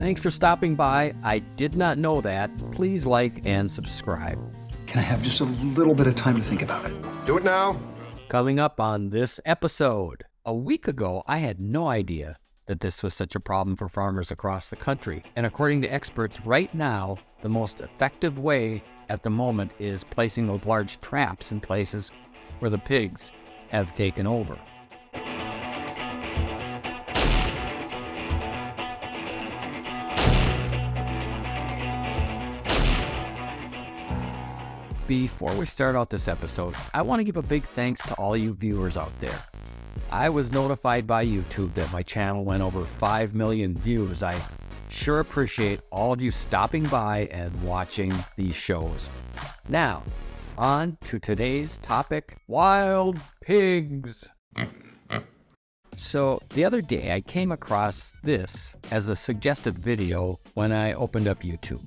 Thanks for stopping by. I did not know that. Please like and subscribe. Can I have just a little bit of time to think about it? Do it now. Coming up on this episode. A week ago, I had no idea that this was such a problem for farmers across the country. And according to experts, right now, the most effective way at the moment is placing those large traps in places where the pigs have taken over. Before we start out this episode, I want to give a big thanks to all you viewers out there. I was notified by YouTube that my channel went over 5 million views. I sure appreciate all of you stopping by and watching these shows. Now, on to today's topic, wild pigs. So the other day I came across this as a suggested video when I opened up YouTube.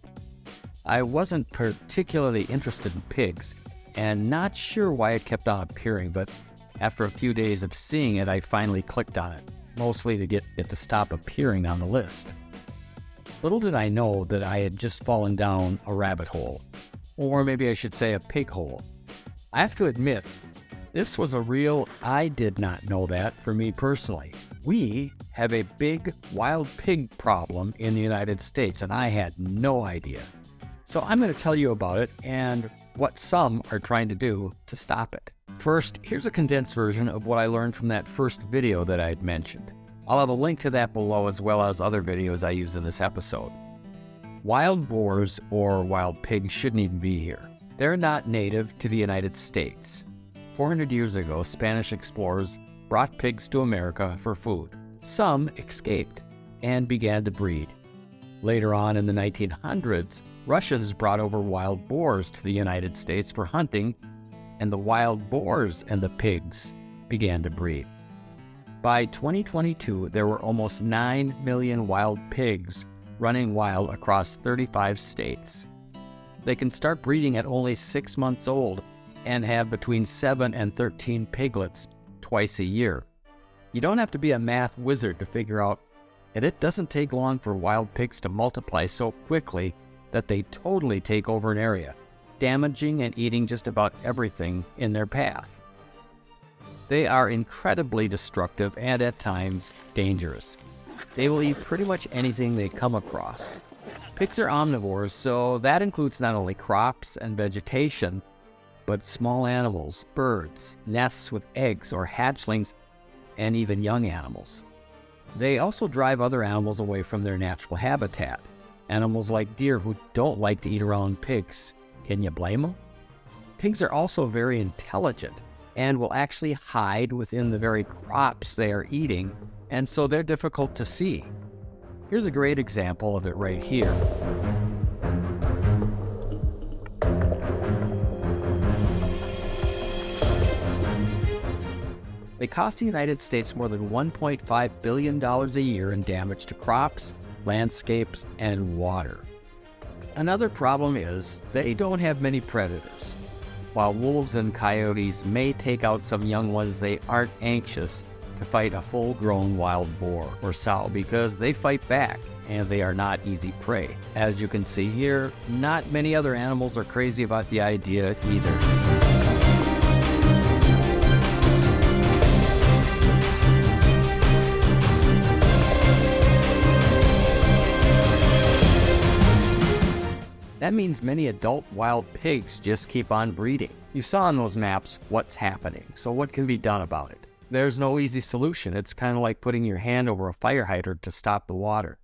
I wasn't particularly interested in pigs and not sure why it kept on appearing, but after a few days of seeing it, I finally clicked on it, mostly to get it to stop appearing on the list. Little did I know that I had just fallen down a rabbit hole, or maybe I should say a pig hole. I have to admit, this was a real I did not know that for me personally. We have a big wild pig problem in the United States, and I had no idea. So I'm going to tell you about it and what some are trying to do to stop it. First, here's a condensed version of what I learned from that first video that I had mentioned. I'll have a link to that below as well as other videos I use in this episode. Wild boars or wild pigs shouldn't even be here. They're not native to the United States. 400 years ago, Spanish explorers brought pigs to America for food. Some escaped and began to breed. Later on in the 1900s, Russians brought over wild boars to the United States for hunting, and the wild boars and the pigs began to breed. By 2022, there were almost 9 million wild pigs running wild across 35 states. They can start breeding at only 6 months old and have between 7 and 13 piglets twice a year. You don't have to be a math wizard to figure out that it doesn't take long for wild pigs to multiply so quickly that they totally take over an area, damaging and eating just about everything in their path. They are incredibly destructive and at times dangerous. They will eat pretty much anything they come across. Pigs are omnivores, so that includes not only crops and vegetation, but small animals, birds, nests with eggs or hatchlings, and even young animals. They also drive other animals away from their natural habitat. Animals like deer who don't like to eat around pigs. Can you blame them? Pigs are also very intelligent and will actually hide within the very crops they are eating, and so they're difficult to see. Here's a great example of it right here. They cost the United States more than $1.5 billion a year in damage to crops, landscapes, and water. Another problem is they don't have many predators. While wolves and coyotes may take out some young ones, they aren't anxious to fight a full-grown wild boar or sow because they fight back and they are not easy prey. As you can see here, not many other animals are crazy about the idea either. That means many adult wild pigs just keep on breeding. You saw on those maps what's happening, so what can be done about it? There's no easy solution. It's kind of like putting your hand over a fire hydrant to stop the water.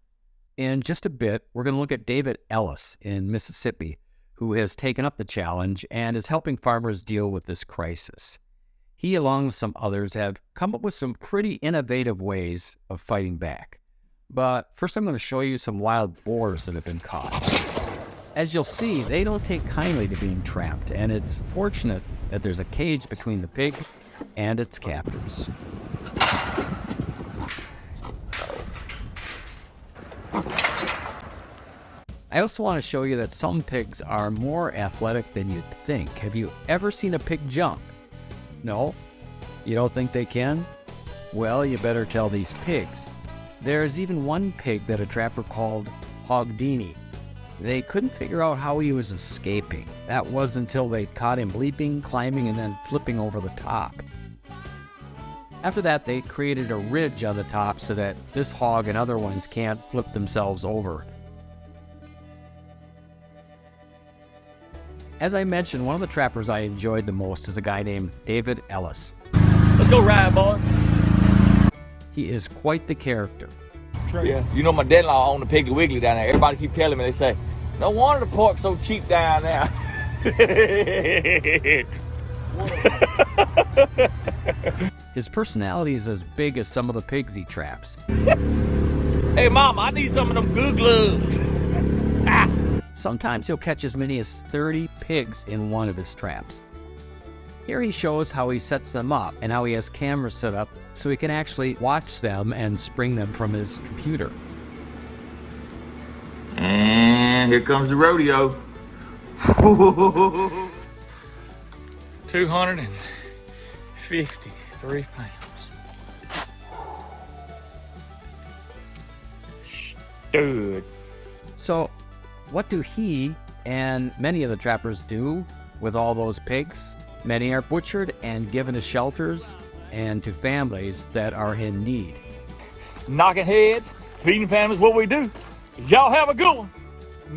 In just a bit, we're going to look at David Ellis in Mississippi, who has taken up the challenge and is helping farmers deal with this crisis. He, along with some others, have come up with some pretty innovative ways of fighting back. But first I'm going to show you some wild boars that have been caught. As you'll see, they don't take kindly to being trapped, and it's fortunate that there's a cage between the pig and its captors. I also want to show you that some pigs are more athletic than you'd think. Have you ever seen a pig jump? No? You don't think they can? Well, you better tell these pigs. There's even one pig that a trapper called Hogdini. They couldn't figure out how he was escaping. That was until they caught him leaping, climbing, and then flipping over the top. After that, they created a ridge on the top so that this hog and other ones can't flip themselves over. As I mentioned, one of the trappers I enjoyed the most is a guy named David Ellis. Let's go ride, boys. He is quite the character. Yeah, you know my dad-in-law owned the Piggly Wiggly down there. Everybody keep telling me, they say, no wonder the pork's so cheap down there. His personality is as big as some of the pigs he traps. Hey, Mom, I need some of them good gloves. Sometimes he'll catch as many as 30 pigs in one of his traps. Here he shows how he sets them up and how he has cameras set up so he can actually watch them and spring them from his computer. And here comes the rodeo. 253 pounds. Stud. So, what do he and many of the trappers do with all those pigs? Many are butchered and given to shelters and to families that are in need. Knocking heads, feeding families, what we do. Y'all have a good one.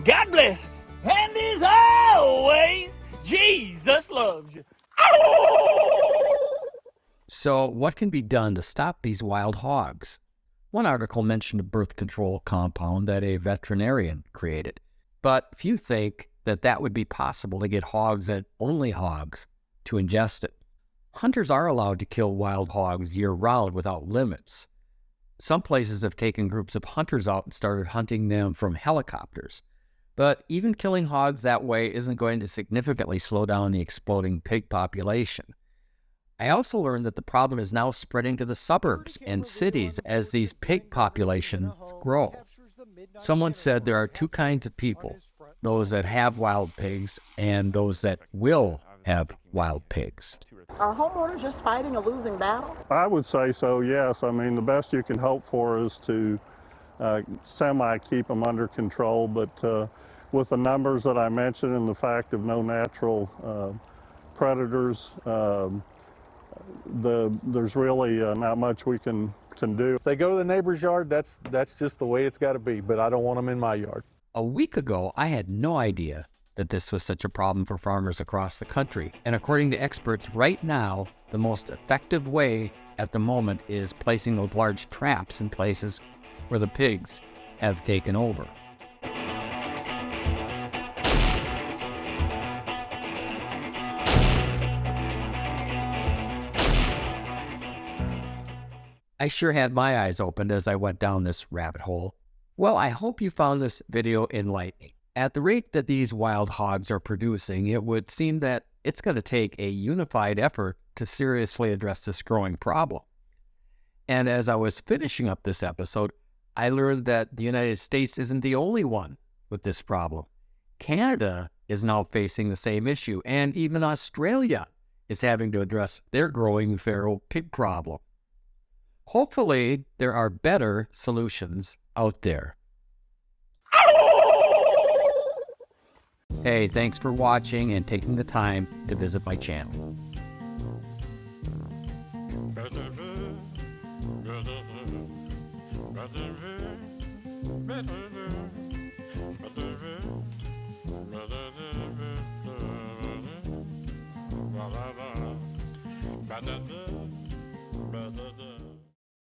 God bless. And as always, Jesus loves you. So, what can be done to stop these wild hogs? One article mentioned a birth control compound that a veterinarian created, but few think that that would be possible to get hogs and only hogs to ingest it. Hunters are allowed to kill wild hogs year-round without limits. Some places have taken groups of hunters out and started hunting them from helicopters. But even killing hogs that way isn't going to significantly slow down the exploding pig population. I also learned that the problem is now spreading to the suburbs and cities as these pig populations grow. Someone said there are two kinds of people, those that have wild pigs and those that will have wild pigs. Are homeowners just fighting a losing battle? I would say so, yes. I mean, the best you can hope for is to semi-keep them under control, but with the numbers that I mentioned and the fact of no natural predators, there's really not much we can do. If they go to the neighbor's yard, that's just the way it's got to be, but I don't want them in my yard. A week ago, I had no idea that this was such a problem for farmers across the country. And according to experts, right now, the most effective way at the moment is placing those large traps in places where the pigs have taken over. I sure had my eyes opened as I went down this rabbit hole. Well, I hope you found this video enlightening. At the rate that these wild hogs are producing, it would seem that it's going to take a unified effort to seriously address this growing problem. And as I was finishing up this episode, I learned that the United States isn't the only one with this problem. Canada is now facing the same issue, and even Australia is having to address their growing feral pig problem. Hopefully, there are better solutions out there. Hey, thanks for watching and taking the time to visit my channel. Ba-da-da.